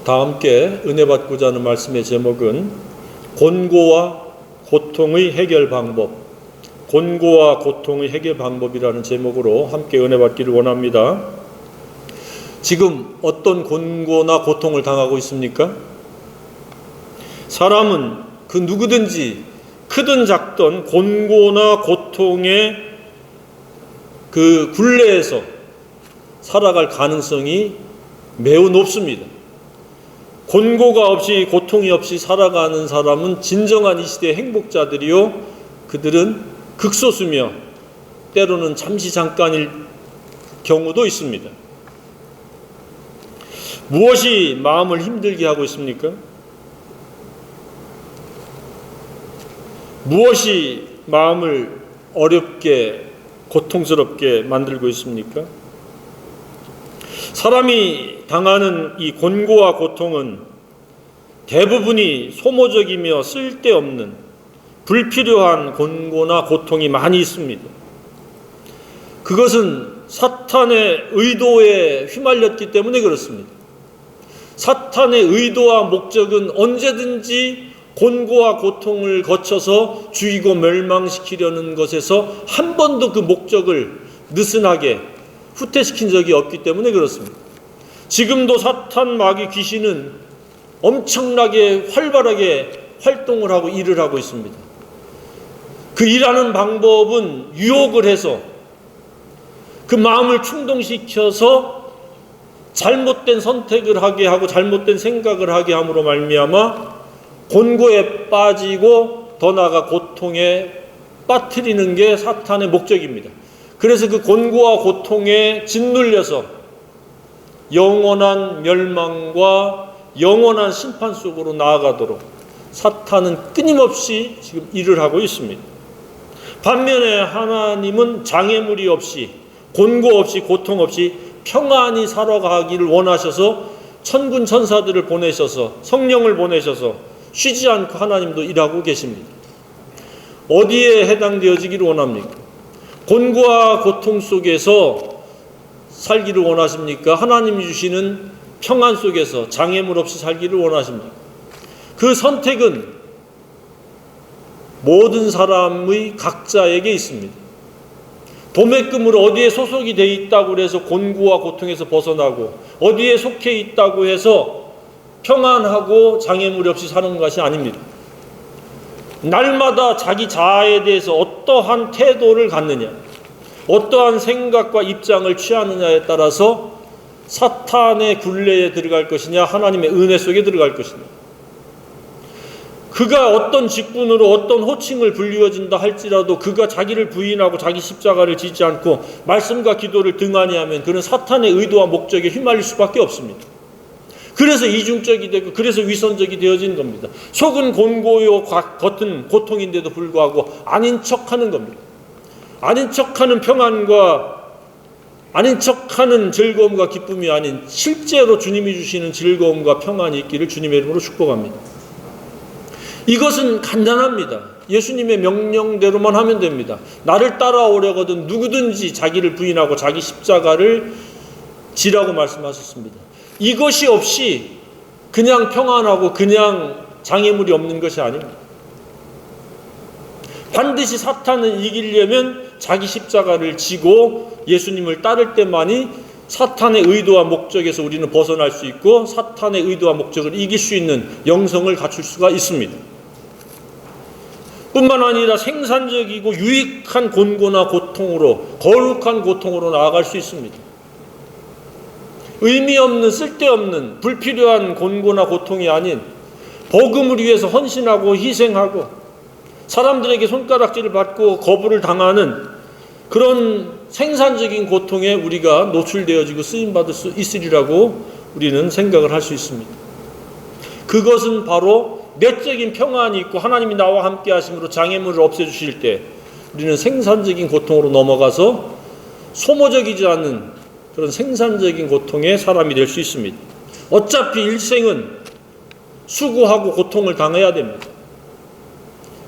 다 함께 은혜 받고자 하는 말씀의 제목은 곤고와 고통의 해결 방법, 곤고와 고통의 해결 방법이라는 제목으로 함께 은혜 받기를 원합니다. 지금 어떤 곤고나 고통을 당하고 있습니까? 사람은 그 누구든지 크든 작든 곤고나 고통의 그 굴레에서 살아갈 가능성이 매우 높습니다. 곤고가 없이 고통이 없이 살아가는 사람은 진정한 이 시대의 행복자들이요, 그들은 극소수며 때로는 잠시 잠깐일 경우도 있습니다. 무엇이 마음을 힘들게 하고 있습니까? 무엇이 마음을 어렵게 고통스럽게 만들고 있습니까? 사람이 당하는 이 곤고와 고통은 대부분이 소모적이며 쓸데없는 불필요한 곤고나 고통이 많이 있습니다. 그것은 사탄의 의도에 휘말렸기 때문에 그렇습니다. 사탄의 의도와 목적은 언제든지 곤고와 고통을 거쳐서 죽이고 멸망시키려는 것에서 한 번도 그 목적을 느슨하게 후퇴시킨 적이 없기 때문에 그렇습니다. 지금도 사탄 마귀 귀신은 엄청나게 활발하게 활동을 하고 일을 하고 있습니다. 그 일하는 방법은 유혹을 해서 그 마음을 충동시켜서 잘못된 선택을 하게 하고 잘못된 생각을 하게 함으로 말미암아 곤고에 빠지고 더 나아가 고통에 빠뜨리는 게 사탄의 목적입니다. 그래서 그 곤고와 고통에 짓눌려서 영원한 멸망과 영원한 심판 속으로 나아가도록 사탄은 끊임없이 지금 일을 하고 있습니다. 반면에 하나님은 장애물이 없이 곤고 없이 고통 없이 평안히 살아가기를 원하셔서 천군 천사들을 보내셔서 성령을 보내셔서 쉬지 않고 하나님도 일하고 계십니다. 어디에 해당되어지기를 원합니까? 곤고와 고통 속에서 살기를 원하십니까? 하나님이 주시는 평안 속에서 장애물 없이 살기를 원하십니까? 그 선택은 모든 사람의 각자에게 있습니다. 도매금으로 어디에 소속이 되어 있다고 해서 곤고와 고통에서 벗어나고 어디에 속해 있다고 해서 평안하고 장애물 없이 사는 것이 아닙니다. 날마다 자기 자아에 대해서 어떠한 태도를 갖느냐, 어떠한 생각과 입장을 취하느냐에 따라서 사탄의 굴레에 들어갈 것이냐, 하나님의 은혜 속에 들어갈 것이냐. 그가 어떤 직분으로 어떤 호칭을 불리워진다 할지라도 그가 자기를 부인하고 자기 십자가를 지지 않고 말씀과 기도를 등한히 하면 그는 사탄의 의도와 목적에 휘말릴 수밖에 없습니다. 그래서 이중적이 되고 그래서 위선적이 되어진 겁니다. 속은 곤고요 겉은 고통인데도 불구하고 아닌 척하는 겁니다. 아닌 척하는 평안과 아닌 척하는 즐거움과 기쁨이 아닌 실제로 주님이 주시는 즐거움과 평안이 있기를 주님의 이름으로 축복합니다. 이것은 간단합니다. 예수님의 명령대로만 하면 됩니다. 나를 따라오려거든 누구든지 자기를 부인하고 자기 십자가를 지라고 말씀하셨습니다. 이것이 없이 그냥 평안하고 그냥 장애물이 없는 것이 아닙니다. 반드시 사탄을 이기려면 자기 십자가를 지고 예수님을 따를 때만이 사탄의 의도와 목적에서 우리는 벗어날 수 있고 사탄의 의도와 목적을 이길 수 있는 영성을 갖출 수가 있습니다. 뿐만 아니라 생산적이고 유익한 곤고나 고통으로, 거룩한 고통으로 나아갈 수 있습니다. 의미 없는 쓸데없는 불필요한 곤고나 고통이 아닌 복음을 위해서 헌신하고 희생하고 사람들에게 손가락질을 받고 거부를 당하는 그런 생산적인 고통에 우리가 노출되어지고 쓰임받을 수 있으리라고 우리는 생각을 할 수 있습니다. 그것은 바로 내적인 평안이 있고 하나님이 나와 함께 하심으로 장애물을 없애주실 때 우리는 생산적인 고통으로 넘어가서 소모적이지 않은 그런 생산적인 고통의 사람이 될 수 있습니다. 어차피 일생은 수고하고 고통을 당해야 됩니다.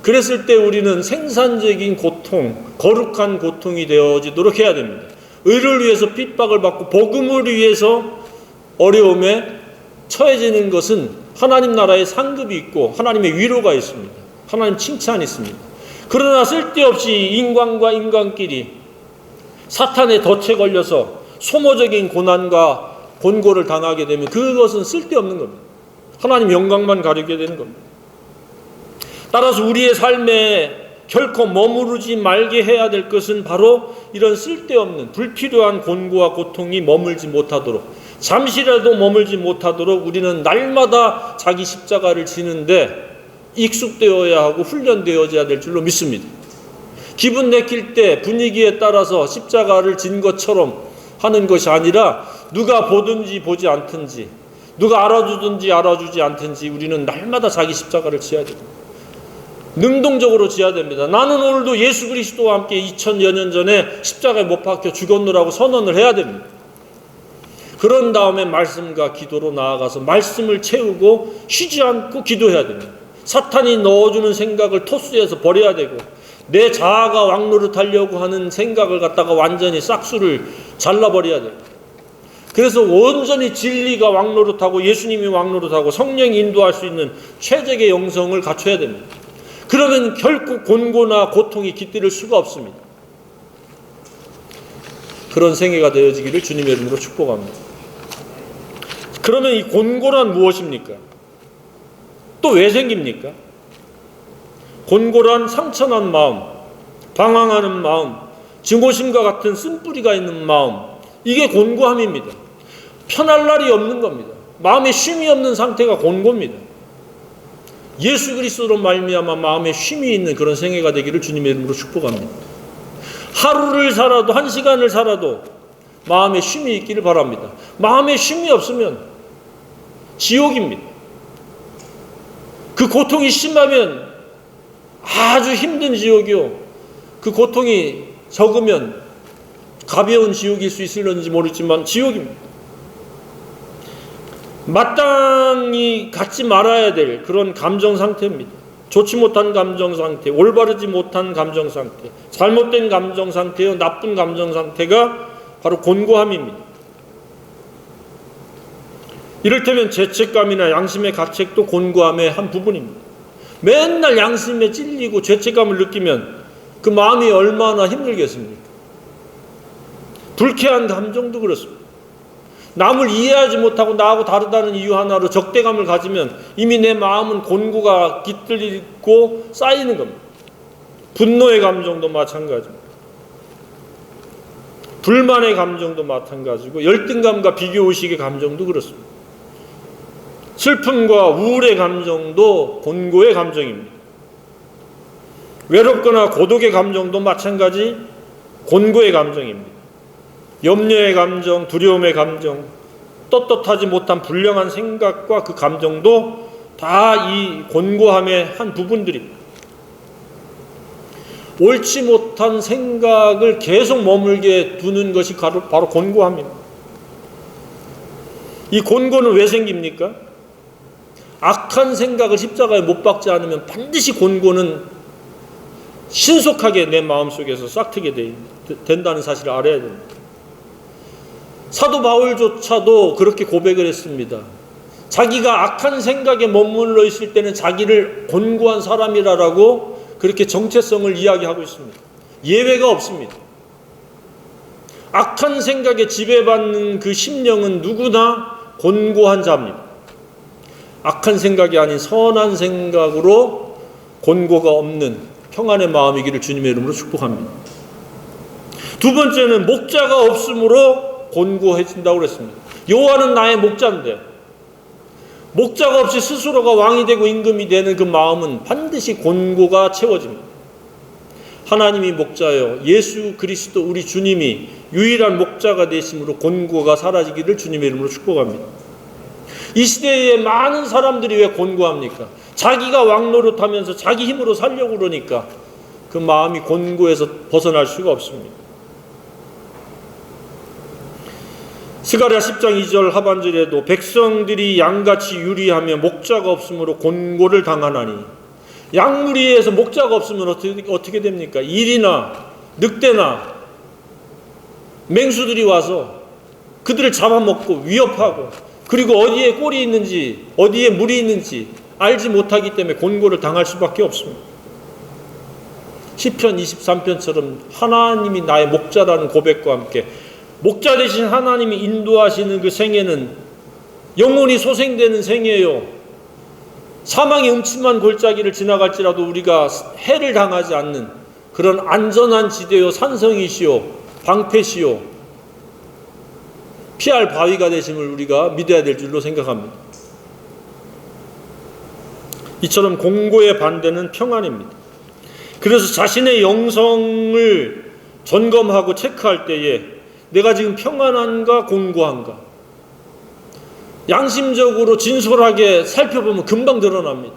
그랬을 때 우리는 생산적인 고통, 거룩한 고통이 되어지도록 해야 됩니다. 의를 위해서 핍박을 받고 복음을 위해서 어려움에 처해지는 것은 하나님 나라의 상급이 있고 하나님의 위로가 있습니다. 하나님 칭찬이 있습니다. 그러나 쓸데없이 인간과 인간끼리 사탄의 덫에 걸려서 소모적인 고난과 곤고를 당하게 되면 그것은 쓸데없는 겁니다. 하나님 영광만 가리게 되는 겁니다. 따라서 우리의 삶에 결코 머무르지 말게 해야 될 것은 바로 이런 쓸데없는 불필요한 곤고와 고통이 머물지 못하도록, 잠시라도 머물지 못하도록 우리는 날마다 자기 십자가를 지는데 익숙되어야 하고 훈련되어져야 될 줄로 믿습니다. 기분 내킬 때 분위기에 따라서 십자가를 진 것처럼 하는 것이 아니라 누가 보든지 보지 않든지, 누가 알아주든지 알아주지 않든지 우리는 날마다 자기 십자가를 지어야 됩니다. 능동적으로 지어야 됩니다. 나는 오늘도 예수 그리스도와 함께 2000여 년 전에 십자가에 못 박혀 죽었노라고 선언을 해야 됩니다. 그런 다음에 말씀과 기도로 나아가서 말씀을 채우고 쉬지 않고 기도해야 됩니다. 사탄이 넣어주는 생각을 토스해서 버려야 되고, 내 자아가 왕노릇하려고 하는 생각을 갖다가 완전히 싹수를 잘라버려야 돼요. 그래서 온전히 진리가 왕노릇하고 예수님이 왕노릇하고 성령이 인도할 수 있는 최적의 영성을 갖춰야 됩니다. 그러면 결코 곤고나 고통이 깃들일 수가 없습니다. 그런 생애가 되어지기를 주님의 이름으로 축복합니다. 그러면 이 곤고란 무엇입니까? 또 왜 생깁니까? 곤고란 상처난 마음, 방황하는 마음, 증오심과 같은 쓴뿌리가 있는 마음, 이게 곤고함입니다. 편할 날이 없는 겁니다. 마음에 쉼이 없는 상태가 곤고입니다. 예수 그리스도로 말미암아 마음에 쉼이 있는 그런 생애가 되기를 주님의 이름으로 축복합니다. 하루를 살아도, 한 시간을 살아도 마음에 쉼이 있기를 바랍니다. 마음에 쉼이 없으면 지옥입니다. 그 고통이 심하면 아주 힘든 지옥이요, 그 고통이 적으면 가벼운 지옥일 수 있을런지 모르지만 지옥입니다. 마땅히 갖지 말아야 될 그런 감정 상태입니다. 좋지 못한 감정 상태, 올바르지 못한 감정 상태, 잘못된 감정 상태요, 나쁜 감정 상태가 바로 곤고함입니다. 이를테면 죄책감이나 양심의 가책도 곤고함의 한 부분입니다. 맨날 양심에 찔리고 죄책감을 느끼면 그 마음이 얼마나 힘들겠습니까? 불쾌한 감정도 그렇습니다. 남을 이해하지 못하고 나하고 다르다는 이유 하나로 적대감을 가지면 이미 내 마음은 곤고가 깃들고 쌓이는 겁니다. 분노의 감정도 마찬가지입니다. 불만의 감정도 마찬가지고, 열등감과 비교의식의 감정도 그렇습니다. 슬픔과 우울의 감정도 곤고의 감정입니다. 외롭거나 고독의 감정도 마찬가지 곤고의 감정입니다. 염려의 감정, 두려움의 감정, 떳떳하지 못한 불량한 생각과 그 감정도 다 이 곤고함의 한 부분들입니다. 옳지 못한 생각을 계속 머물게 두는 것이 바로 곤고함입니다. 이 곤고는 왜 생깁니까? 악한 생각을 십자가에 못 박지 않으면 반드시 곤고는 신속하게 내 마음속에서 싹트게 된다는 사실을 알아야 됩니다. 사도 바울조차도 그렇게 고백을 했습니다. 자기가 악한 생각에 머물러 있을 때는 자기를 곤고한 사람이라고 그렇게 정체성을 이야기하고 있습니다. 예외가 없습니다. 악한 생각에 지배받는 그 심령은 누구나 곤고한 자입니다. 악한 생각이 아닌 선한 생각으로 곤고가 없는 평안의 마음이기를 주님의 이름으로 축복합니다. 두 번째는 목자가 없으므로 곤고해진다고 그랬습니다. 여호와는 나의 목자인데, 목자가 없이 스스로가 왕이 되고 임금이 되는 그 마음은 반드시 곤고가 채워집니다. 하나님이 목자여 예수 그리스도 우리 주님이 유일한 목자가 되심으로 곤고가 사라지기를 주님의 이름으로 축복합니다. 이 시대에 많은 사람들이 왜 곤고합니까? 자기가 왕노릇하면서 자기 힘으로 살려고 그러니까 그 마음이 곤고해서 벗어날 수가 없습니다. 스가랴 10장 2절 하반절에도 백성들이 양같이 유리하며 목자가 없으므로 곤고를 당하나니, 양무리에서 목자가 없으면 어떻게 됩니까? 일이나 늑대나 맹수들이 와서 그들을 잡아먹고 위협하고 그리고 어디에 꼴이 있는지, 어디에 물이 있는지 알지 못하기 때문에 곤고를 당할 수밖에 없습니다. 시편 23편처럼 하나님이 나의 목자라는 고백과 함께 목자 되신 하나님이 인도하시는 그 생애는 영혼이 소생되는 생애예요. 사망의 음침한 골짜기를 지나갈지라도 우리가 해를 당하지 않는 그런 안전한 지대요, 산성이시요, 방패시요, 피할 바위가 되심을 우리가 믿어야 될 줄로 생각합니다. 이처럼 공고의 반대는 평안입니다. 그래서 자신의 영성을 점검하고 체크할 때에 내가 지금 평안한가 공고한가 양심적으로 진솔하게 살펴보면 금방 드러납니다.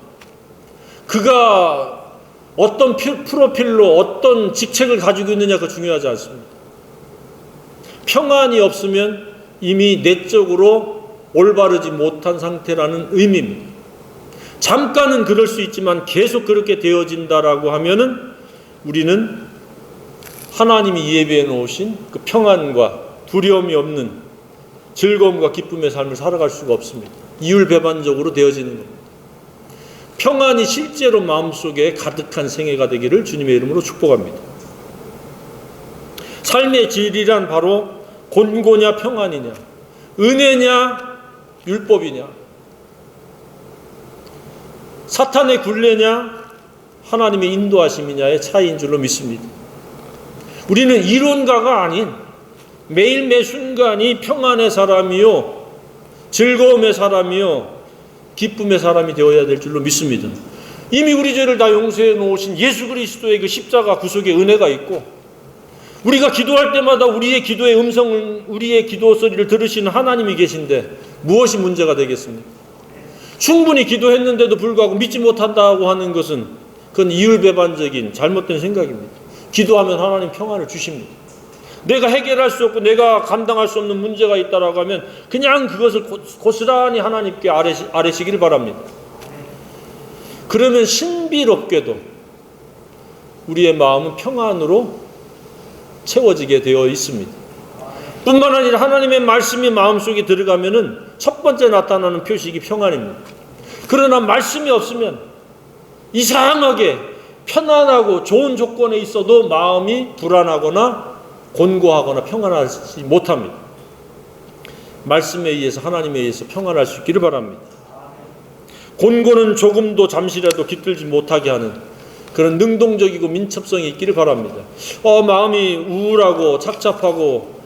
그가 어떤 프로필로 어떤 직책을 가지고 있느냐가 중요하지 않습니다. 평안이 없으면 이미 내적으로 올바르지 못한 상태라는 의미입니다. 잠깐은 그럴 수 있지만 계속 그렇게 되어진다라고 하면은 우리는 하나님이 예비해 놓으신 그 평안과 두려움이 없는 즐거움과 기쁨의 삶을 살아갈 수가 없습니다. 이율배반적으로 되어지는 겁니다. 평안이 실제로 마음속에 가득한 생애가 되기를 주님의 이름으로 축복합니다. 삶의 질이란 바로 곤고냐 평안이냐, 은혜냐 율법이냐, 사탄의 굴레냐 하나님의 인도하심이냐의 차이인 줄로 믿습니다. 우리는 이론가가 아닌 매일 매 순간이 평안의 사람이요, 즐거움의 사람이요, 기쁨의 사람이 되어야 될 줄로 믿습니다. 이미 우리 죄를 다 용서해 놓으신 예수 그리스도의 그 십자가 구속의 은혜가 있고, 우리가 기도할 때마다 우리의 기도의 음성을, 우리의 기도 소리를 들으시는 하나님이 계신데 무엇이 문제가 되겠습니까? 충분히 기도했는데도 불구하고 믿지 못한다고 하는 것은 그건 이율배반적인 잘못된 생각입니다. 기도하면 하나님 평안을 주십니다. 내가 해결할 수 없고 내가 감당할 수 없는 문제가 있다라고 하면 그냥 그것을 고스란히 하나님께 아뢰시기를 바랍니다. 그러면 신비롭게도 우리의 마음은 평안으로 채워지게 되어 있습니다. 뿐만 아니라 하나님의 말씀이 마음속에 들어가면은 첫 번째 나타나는 표식이 평안입니다. 그러나 말씀이 없으면 이상하게 편안하고 좋은 조건에 있어도 마음이 불안하거나 곤고하거나 평안하지 못합니다. 말씀에 의해서 하나님에 의해서 평안할 수 있기를 바랍니다. 곤고는 조금도 잠시라도 깃들지 못하게 하는 그런 능동적이고 민첩성이 있기를 바랍니다. 마음이 우울하고 착잡하고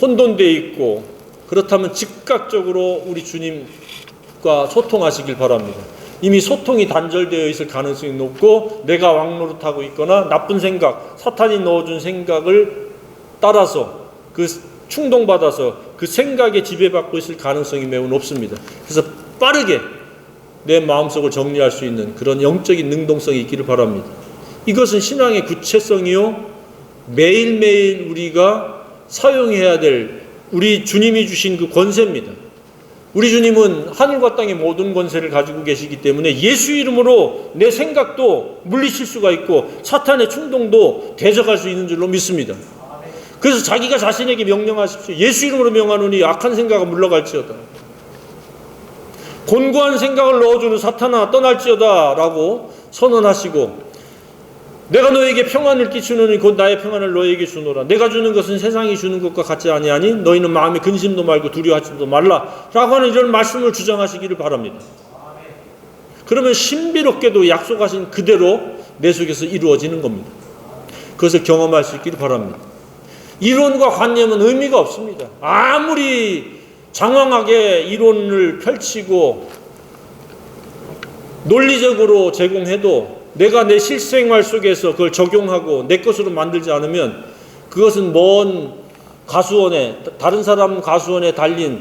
혼돈되어 있고 그렇다면 즉각적으로 우리 주님과 소통하시길 바랍니다. 이미 소통이 단절되어 있을 가능성이 높고 내가 왕노릇하고 있거나 나쁜 생각, 사탄이 넣어준 생각을 따라서 그 충동받아서 그 생각에 지배받고 있을 가능성이 매우 높습니다. 그래서 빠르게 내 마음속을 정리할 수 있는 그런 영적인 능동성이 있기를 바랍니다. 이것은 신앙의 구체성이요, 매일매일 우리가 사용해야 될 우리 주님이 주신 그 권세입니다. 우리 주님은 하늘과 땅의 모든 권세를 가지고 계시기 때문에 예수 이름으로 내 생각도 물리칠 수가 있고 사탄의 충동도 대적할 수 있는 줄로 믿습니다. 그래서 자기가 자신에게 명령하십시오. 예수 이름으로 명하노니 악한 생각은 물러갈지어다. 곤고한 생각을 넣어주는 사탄아 떠날지어다 라고 선언하시고, 내가 너에게 평안을 끼치노니 곧 나의 평안을 너에게 주노라. 내가 주는 것은 세상이 주는 것과 같지 아니하니 너희는 마음에 근심도 말고 두려워하지도 말라 라고 하는 이런 말씀을 주장하시기를 바랍니다. 그러면 신비롭게도 약속하신 그대로 내 속에서 이루어지는 겁니다. 그것을 경험할 수 있기를 바랍니다. 이론과 관념은 의미가 없습니다. 아무리 장황하게 이론을 펼치고 논리적으로 제공해도 내가 내 실생활 속에서 그걸 적용하고 내 것으로 만들지 않으면 그것은 먼 가수원에, 다른 사람 가수원에 달린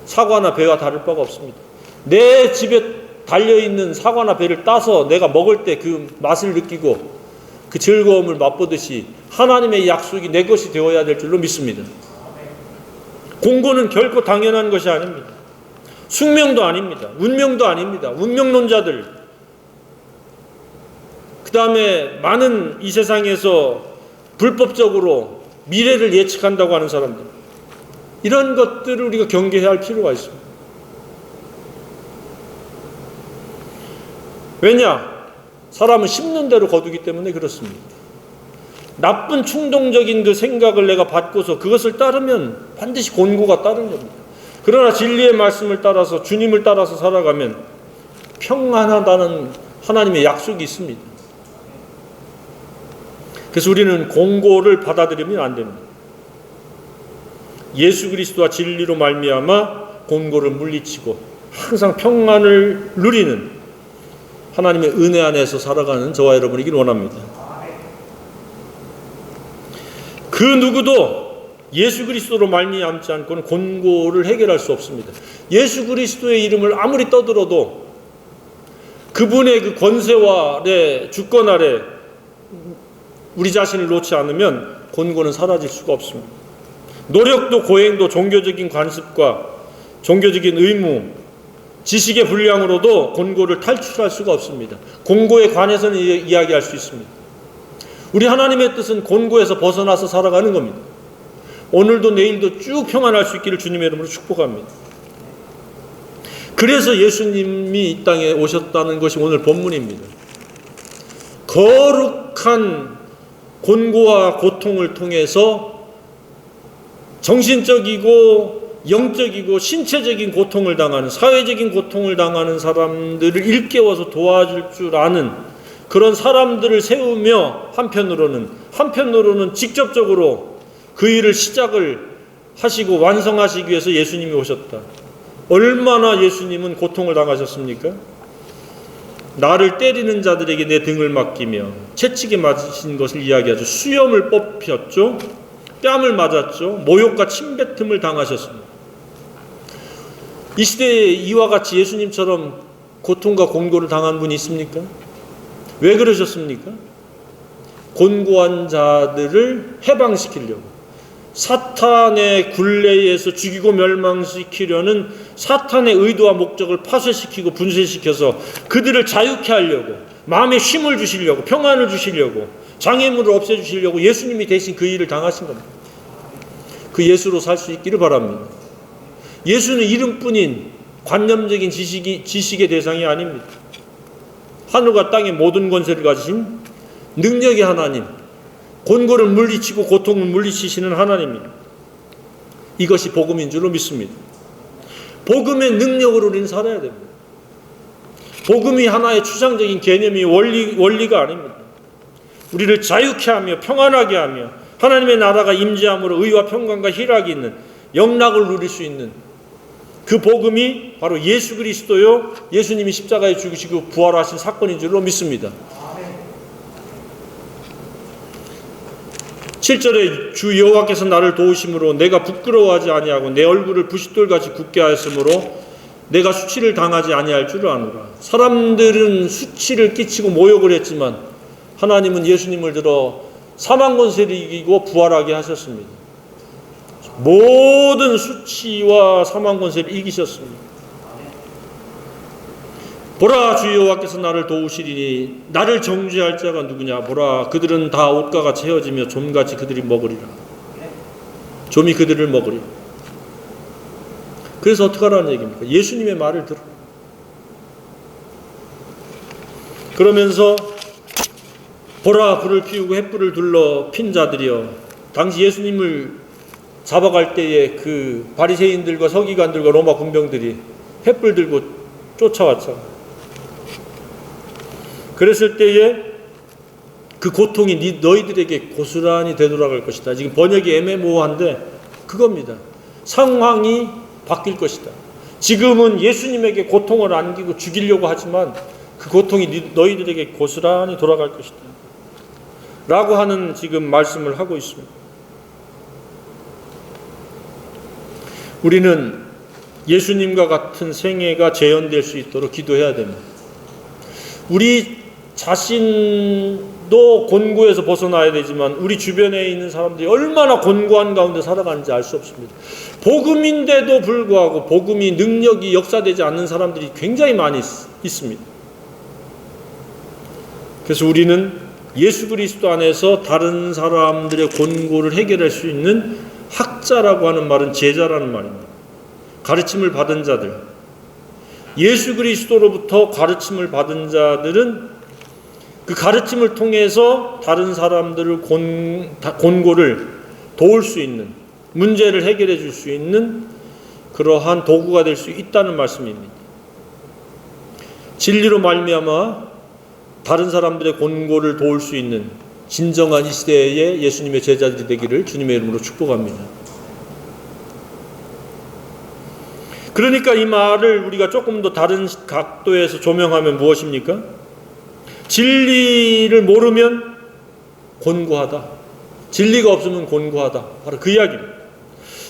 사과나 배와 다를 바가 없습니다. 내 집에 달려있는 사과나 배를 따서 내가 먹을 때 그 맛을 느끼고 그 즐거움을 맛보듯이 하나님의 약속이 내 것이 되어야 될 줄로 믿습니다. 공고는 결코 당연한 것이 아닙니다. 숙명도 아닙니다. 운명도 아닙니다. 운명론자들, 그 다음에 많은 이 세상에서 불법적으로 미래를 예측한다고 하는 사람들, 이런 것들을 우리가 경계해야 할 필요가 있습니다. 왜냐? 사람은 심는 대로 거두기 때문에 그렇습니다. 나쁜 충동적인 그 생각을 내가 받고서 그것을 따르면 반드시 곤고가 따르는 겁니다. 그러나 진리의 말씀을 따라서 주님을 따라서 살아가면 평안하다는 하나님의 약속이 있습니다. 그래서 우리는 곤고를 받아들이면 안 됩니다. 예수 그리스도와 진리로 말미암아 곤고를 물리치고 항상 평안을 누리는 하나님의 은혜 안에서 살아가는 저와 여러분이길 원합니다. 그 누구도 예수 그리스도로 말미암지 않고는 곤고를 해결할 수 없습니다. 예수 그리스도의 이름을 아무리 떠들어도 그분의 그 권세와 주권 아래 우리 자신을 놓지 않으면 곤고는 사라질 수가 없습니다. 노력도 고행도 종교적인 관습과 종교적인 의무, 지식의 분량으로도 곤고를 탈출할 수가 없습니다. 곤고에 관해서는 이야기할 수 있습니다. 우리 하나님의 뜻은 곤고에서 벗어나서 살아가는 겁니다. 오늘도 내일도 쭉 평안할 수 있기를 주님의 이름으로 축복합니다. 그래서 예수님이 이 땅에 오셨다는 것이 오늘 본문입니다. 거룩한 곤고와 고통을 통해서 정신적이고 영적이고 신체적인 고통을 당하는, 사회적인 고통을 당하는 사람들을 일깨워서 도와줄 줄 아는 그런 사람들을 세우며 한편으로는 직접적으로 그 일을 시작을 하시고 완성하시기 위해서 예수님이 오셨다. 얼마나 예수님은 고통을 당하셨습니까? 나를 때리는 자들에게 내 등을 맡기며 채찍에 맞으신 것을 이야기하죠. 수염을 뽑혔죠. 뺨을 맞았죠. 모욕과 침뱉음을 당하셨습니다. 이 시대에 이와 같이 예수님처럼 고통과 곤고를 당한 분이 있습니까? 왜 그러셨습니까? 곤고한 자들을 해방시키려고, 사탄의 굴레에서 죽이고 멸망시키려는 사탄의 의도와 목적을 파쇄시키고 분쇄시켜서 그들을 자유케 하려고, 마음에 쉼을 주시려고, 평안을 주시려고, 장애물을 없애주시려고 예수님이 대신 그 일을 당하신 겁니다. 그 예수로 살 수 있기를 바랍니다. 예수는 이름뿐인 관념적인 지식의 대상이 아닙니다. 하늘과 땅의 모든 권세를 가지신 능력의 하나님, 곤고를 물리치고 고통을 물리치시는 하나님입니다. 이것이 복음인 줄로 믿습니다. 복음의 능력으로 우리는 살아야 됩니다. 복음이 하나의 추상적인 개념이 원리가 아닙니다. 우리를 자유케 하며 평안하게 하며 하나님의 나라가 임재함으로 의와 평강과 희락이 있는 영락을 누릴 수 있는 그 복음이 바로 예수 그리스도요, 예수님이 십자가에 죽으시고 부활하신 사건인 줄로 믿습니다. 7절에 주 여호와께서 나를 도우심으로 내가 부끄러워하지 아니하고 내 얼굴을 부싯돌같이 굳게 하였으므로 내가 수치를 당하지 아니할 줄을 아노라. 사람들은 수치를 끼치고 모욕을 했지만 하나님은 예수님을 들어 사망 권세를 이기고 부활하게 하셨습니다. 모든 수치와 사망 권세를 이기셨습니다. 보라, 주 여호와께서 나를 도우시리니 나를 정죄할 자가 누구냐. 보라, 그들은 다 옷과 같이 헤어지며 좀같이 그들이 먹으리라. 좀이 그들을 먹으리라. 그래서 어떻게 하라는 얘기입니까? 예수님의 말을 들어. 그러면서 보라, 불을 피우고 횃불을 둘러 핀 자들이여. 당시 예수님을 잡아갈 때에 그 바리새인들과 서기관들과 로마 군병들이 횃불 들고 쫓아왔잖아요. 그랬을 때에 그 고통이 너희들에게 고스란히 되돌아갈 것이다. 지금 번역이 애매모호한데 그겁니다. 상황이 바뀔 것이다. 지금은 예수님에게 고통을 안기고 죽이려고 하지만 그 고통이 너희들에게 고스란히 돌아갈 것이다. 라고 하는 지금 말씀을 하고 있습니다. 우리는 예수님과 같은 생애가 재현될 수 있도록 기도해야 됩니다. 우리 자신도 곤고에서 벗어나야 되지만 우리 주변에 있는 사람들이 얼마나 곤고한 가운데 살아가는지 알 수 없습니다. 복음인데도 불구하고 복음이 능력이 역사되지 않는 사람들이 굉장히 많이 있습니다. 그래서 우리는 예수 그리스도 안에서 다른 사람들의 곤고를 해결할 수 있는 학자라고 하는 말은 제자라는 말입니다. 가르침을 받은 자들, 예수 그리스도로부터 가르침을 받은 자들은 그 가르침을 통해서 다른 사람들을 곤고를 도울 수 있는, 문제를 해결해 줄 수 있는 그러한 도구가 될 수 있다는 말씀입니다. 진리로 말미암아 다른 사람들의 곤고를 도울 수 있는 진정한 이 시대의 예수님의 제자들이 되기를 주님의 이름으로 축복합니다. 그러니까 이 말을 우리가 조금 더 다른 각도에서 조명하면 무엇입니까? 진리를 모르면 곤고하다. 진리가 없으면 곤고하다. 바로 그 이야기입니다.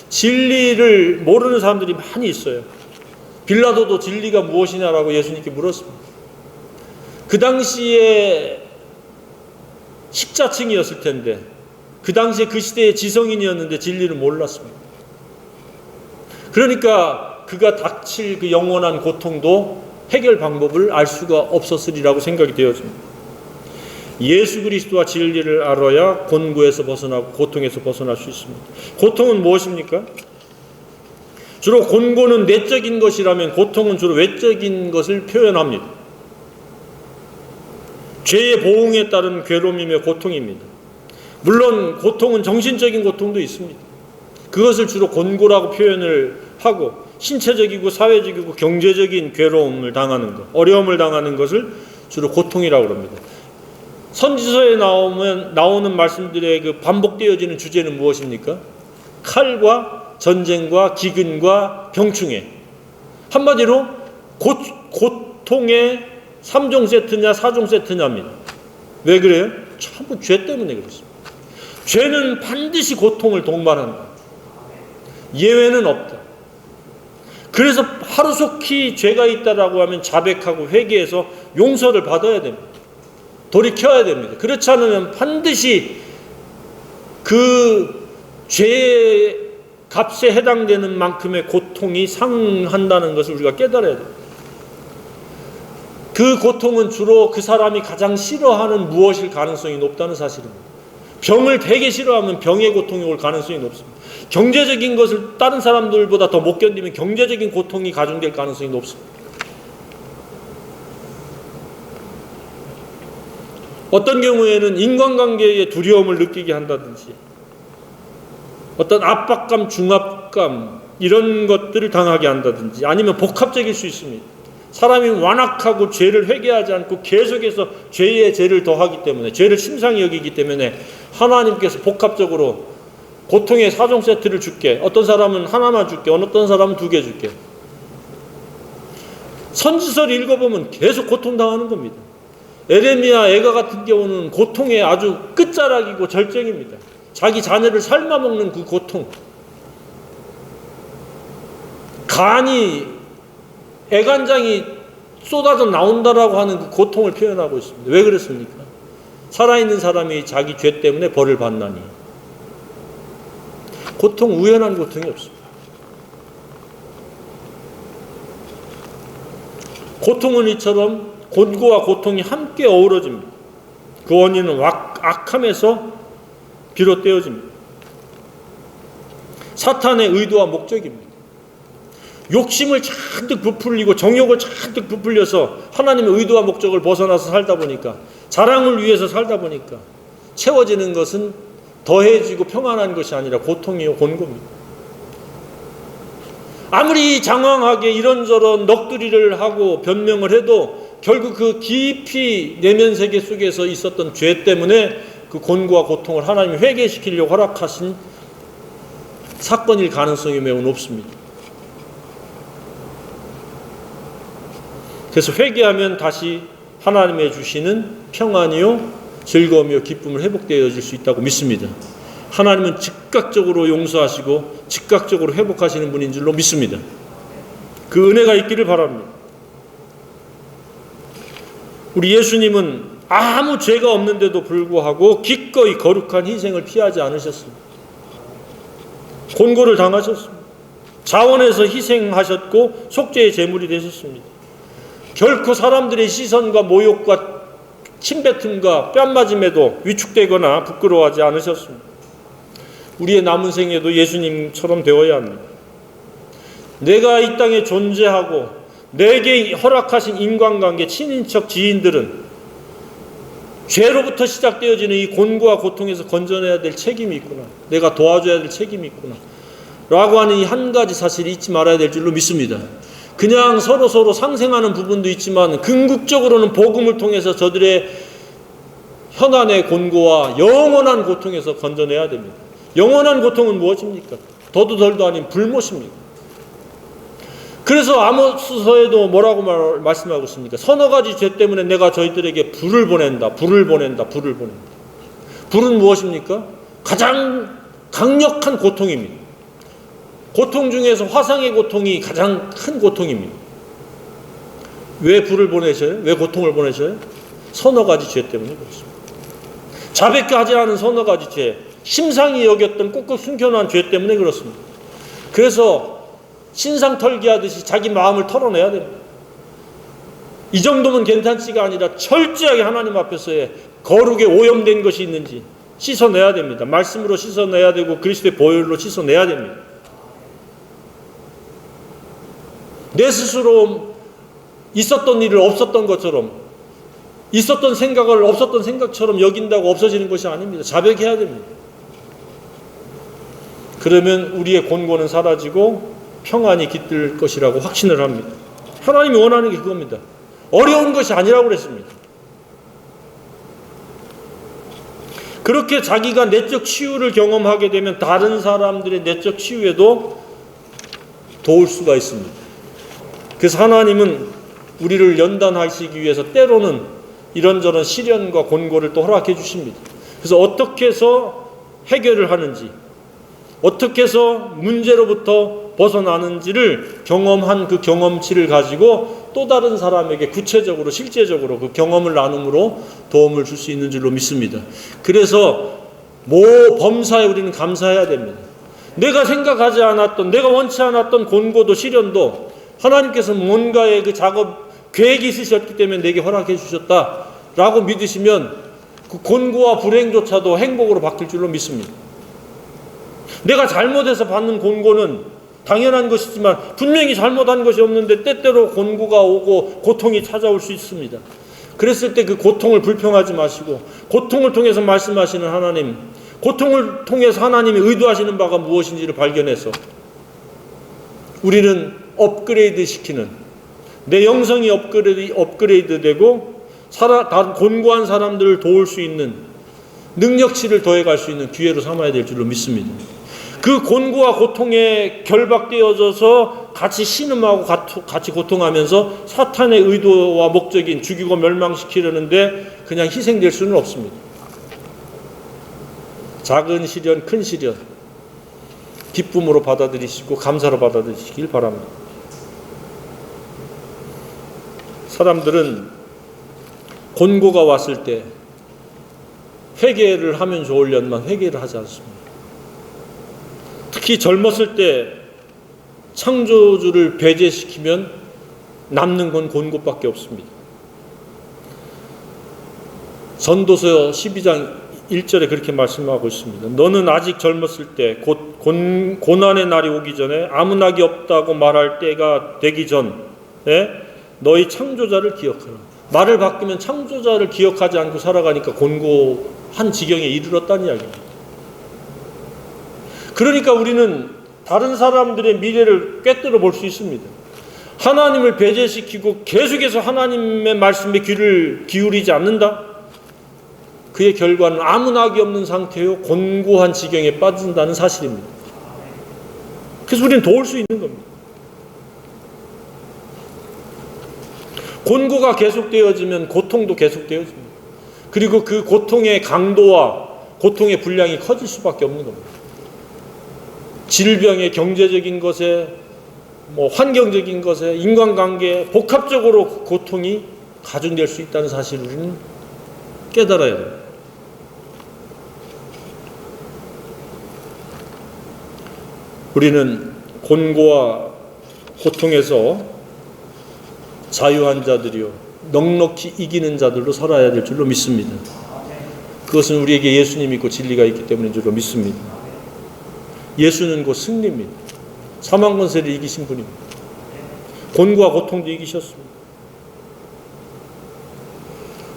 진리를 모르는 사람들이 많이 있어요. 빌라도도 진리가 무엇이냐라고 예수님께 물었습니다. 그 당시에 식자층이었을 텐데, 그 당시에 그 시대의 지성인이었는데 진리를 몰랐습니다. 그러니까 그가 닥칠 그 영원한 고통도 해결 방법을 알 수가 없었으리라고 생각이 되어집니다. 예수 그리스도와 진리를 알아야 곤고에서 벗어나고 고통에서 벗어날 수 있습니다. 고통은 무엇입니까? 주로 곤고는 내적인 것이라면 고통은 주로 외적인 것을 표현합니다. 죄의 보응에 따른 괴로움이며 고통입니다. 물론 고통은 정신적인 고통도 있습니다. 그것을 주로 곤고라고 표현을 하고 신체적이고 사회적이고 경제적인 괴로움을 당하는 것, 어려움을 당하는 것을 주로 고통이라고 합니다. 선지서에 나오는 말씀들의 그 반복되어지는 주제는 무엇입니까? 칼과 전쟁과 기근과 병충해. 한마디로 고통의 3종 세트냐 4종 세트냐입니다. 왜 그래요? 전부 죄 때문에 그렇습니다. 죄는 반드시 고통을 동반한다. 예외는 없다. 그래서 하루속히 죄가 있다라고 하면 자백하고 회개해서 용서를 받아야 됩니다. 돌이켜야 됩니다. 그렇지 않으면 반드시 그 죄의 값에 해당되는 만큼의 고통이 상한다는 것을 우리가 깨달아야 됩니다. 그 고통은 주로 그 사람이 가장 싫어하는 무엇일 가능성이 높다는 사실입니다. 병을 되게 싫어하면 병의 고통이 올 가능성이 높습니다. 경제적인 것을 다른 사람들보다 더 못 견디면 경제적인 고통이 가중될 가능성이 높습니다. 어떤 경우에는 인간관계의 두려움을 느끼게 한다든지 어떤 압박감, 중압감 이런 것들을 당하게 한다든지 아니면 복합적일 수 있습니다. 사람이 완악하고 죄를 회개하지 않고 계속해서 죄에 죄를 더하기 때문에 죄를 심상히 여기기 때문에 하나님께서 복합적으로 고통의 4종 세트를 줄게. 어떤 사람은 하나만 줄게. 어떤 사람은 2개 줄게. 선지서를 읽어보면 계속 고통당하는 겁니다. 에레미야, 애가 같은 경우는 고통의 아주 끝자락이고 절정입니다. 자기 자녀를 삶아먹는 그 고통. 간이 애간장이 쏟아져 나온다라고 하는 그 고통을 표현하고 있습니다. 왜 그랬습니까? 살아있는 사람이 자기 죄 때문에 벌을 받나니. 고통, 우연한 고통이 없습니다. 고통은 이처럼 곤고와 고통이 함께 어우러집니다. 그 원인은 악함에서 비롯되어집니다. 사탄의 의도와 목적입니다. 욕심을 잔뜩 부풀리고 정욕을 잔뜩 부풀려서 하나님의 의도와 목적을 벗어나서 살다 보니까 자랑을 위해서 살다 보니까 채워지는 것은 더해지고 평안한 것이 아니라 고통이요 곤고입니다. 아무리 장황하게 이런저런 넋두리를 하고 변명을 해도 결국 그 깊이 내면 세계 속에서 있었던 죄 때문에 그 곤고와 고통을 하나님이 회개시키려고 허락하신 사건일 가능성이 매우 높습니다. 그래서 회개하면 다시 하나님의 주시는 평안이요 즐거움이요 기쁨을 회복되어질 수 있다고 믿습니다. 하나님은 즉각적으로 용서하시고 즉각적으로 회복하시는 분인 줄로 믿습니다. 그 은혜가 있기를 바랍니다. 우리 예수님은 아무 죄가 없는데도 불구하고 기꺼이 거룩한 희생을 피하지 않으셨습니다. 곤고를 당하셨습니다. 자원해서 희생하셨고 속죄의 제물이 되셨습니다. 결코 사람들의 시선과 모욕과 침뱉음과 뺨맞음에도 위축되거나 부끄러워하지 않으셨습니다. 우리의 남은 생에도 예수님처럼 되어야 합니다. 내가 이 땅에 존재하고 내게 허락하신 인간관계, 친인척, 지인들은 죄로부터 시작되어지는 이 곤고와 고통에서 건져내야 될 책임이 있구나. 내가 도와줘야 될 책임이 있구나. 라고 하는 이 한 가지 사실을 잊지 말아야 될 줄로 믿습니다. 그냥 서로 상생하는 부분도 있지만 궁극적으로는 복음을 통해서 저들의 현안의 곤고와 영원한 고통에서 건져내야 됩니다. 영원한 고통은 무엇입니까? 더도 덜도 아닌 불못입니다. 그래서 아모스서에도 뭐라고 말씀하고 있습니까? 서너 가지 죄 때문에 내가 저희들에게 불을 보낸다. 불은 무엇입니까? 가장 강력한 고통입니다. 고통 중에서 화상의 고통이 가장 큰 고통입니다. 왜 불을 보내셔요? 왜 고통을 보내셔요? 서너 가지 죄 때문에 그렇습니다. 자백도 하지 않은 서너 가지 죄, 심상히 여겼던 꾹꾹 숨겨놓은 죄 때문에 그렇습니다. 그래서 신상 털기하듯이 자기 마음을 털어내야 됩니다. 이 정도면 괜찮지가 아니라 철저하게 하나님 앞에서의 거룩에 오염된 것이 있는지 씻어내야 됩니다. 말씀으로 씻어내야 되고 그리스도의 보혈로 씻어내야 됩니다. 내 스스로 있었던 일을 없었던 것처럼, 있었던 생각을 없었던 생각처럼 여긴다고 없어지는 것이 아닙니다. 자백해야 됩니다. 그러면 우리의 곤고는 사라지고 평안이 깃들 것이라고 확신을 합니다. 하나님이 원하는 게 그겁니다. 어려운 것이 아니라고 그랬습니다. 그렇게 자기가 내적 치유를 경험하게 되면 다른 사람들의 내적 치유에도 도울 수가 있습니다. 그래서 하나님은 우리를 연단하시기 위해서 때로는 이런저런 시련과 곤고를 또 허락해 주십니다. 그래서 어떻게 해서 해결을 하는지, 어떻게 해서 문제로부터 벗어나는지를 경험한 그 경험치를 가지고 또 다른 사람에게 구체적으로 실제적으로 그 경험을 나눔으로 도움을 줄 수 있는 줄로 믿습니다. 그래서 범사에 우리는 감사해야 됩니다. 내가 생각하지 않았던, 내가 원치 않았던 곤고도 시련도 하나님께서 뭔가의 그 작업 계획이 있으셨기 때문에 내게 허락해 주셨다라고 믿으시면 그 곤고와 불행조차도 행복으로 바뀔 줄로 믿습니다. 내가 잘못해서 받는 곤고는 당연한 것이지만 분명히 잘못한 것이 없는데 때때로 곤고가 오고 고통이 찾아올 수 있습니다. 그랬을 때 그 고통을 불평하지 마시고 고통을 통해서 말씀하시는 하나님, 고통을 통해서 하나님이 의도하시는 바가 무엇인지를 발견해서 우리는 업그레이드 시키는, 내 영성이 업그레이드 되고 다른 곤고한 사람들을 도울 수 있는 능력치를 더해갈 수 있는 기회로 삼아야 될 줄로 믿습니다. 그 곤고와 고통에 결박되어져서 같이 신음하고 같이 고통하면서 사탄의 의도와 목적인 죽이고 멸망시키려는데 그냥 희생될 수는 없습니다. 작은 시련, 큰 시련 기쁨으로 받아들이시고 감사로 받아들이시길 바랍니다. 사람들은 곤고가 왔을 때 회개를 하면 좋으련만 회개를 하지 않습니다. 특히 젊었을 때 창조주를 배제시키면 남는 건 곤고밖에 없습니다. 전도서 12장 1절에 그렇게 말씀하고 있습니다. 너는 아직 젊었을 때 곧 고난의 날이 오기 전에 아무 낙이 없다고 말할 때가 되기 전에 너희 창조자를 기억하라. 말을 바꾸면 창조자를 기억하지 않고 살아가니까 곤고한 지경에 이르렀다는 이야기입니다. 그러니까 우리는 다른 사람들의 미래를 꿰뚫어 볼 수 있습니다. 하나님을 배제시키고 계속해서 하나님의 말씀에 귀를 기울이지 않는다? 그의 결과는 아무 낙이 없는 상태요 곤고한 지경에 빠진다는 사실입니다. 그래서 우리는 도울 수 있는 겁니다. 곤고가 계속되어지면 고통도 계속되어집니다. 그리고 그 고통의 강도와 고통의 분량이 커질 수밖에 없는 겁니다. 질병의 경제적인 것에 환경적인 것에 인간관계에 복합적으로 고통이 가중될 수 있다는 사실을 우리는 깨달아야 됩니다. 우리는 곤고와 고통에서 자유한 자들이요 넉넉히 이기는 자들로 살아야 될 줄로 믿습니다. 그것은 우리에게 예수님이 있고 진리가 있기 때문인 줄로 믿습니다. 예수는 곧 승리입니다. 사망 권세를 이기신 분입니다. 곤고와 고통도 이기셨습니다.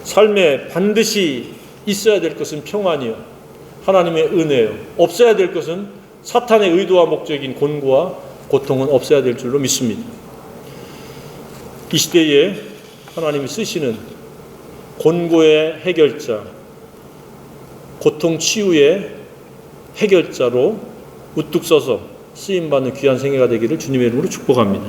삶에 반드시 있어야 될 것은 평안이요, 하나님의 은혜요. 없어야 될 것은 사탄의 의도와 목적인 곤고와 고통은 없어야 될 줄로 믿습니다. 이 시대에 하나님이 쓰시는 곤고의 해결자, 고통 치유의 해결자로 우뚝 서서 쓰임받는 귀한 생애가 되기를 주님의 이름으로 축복합니다.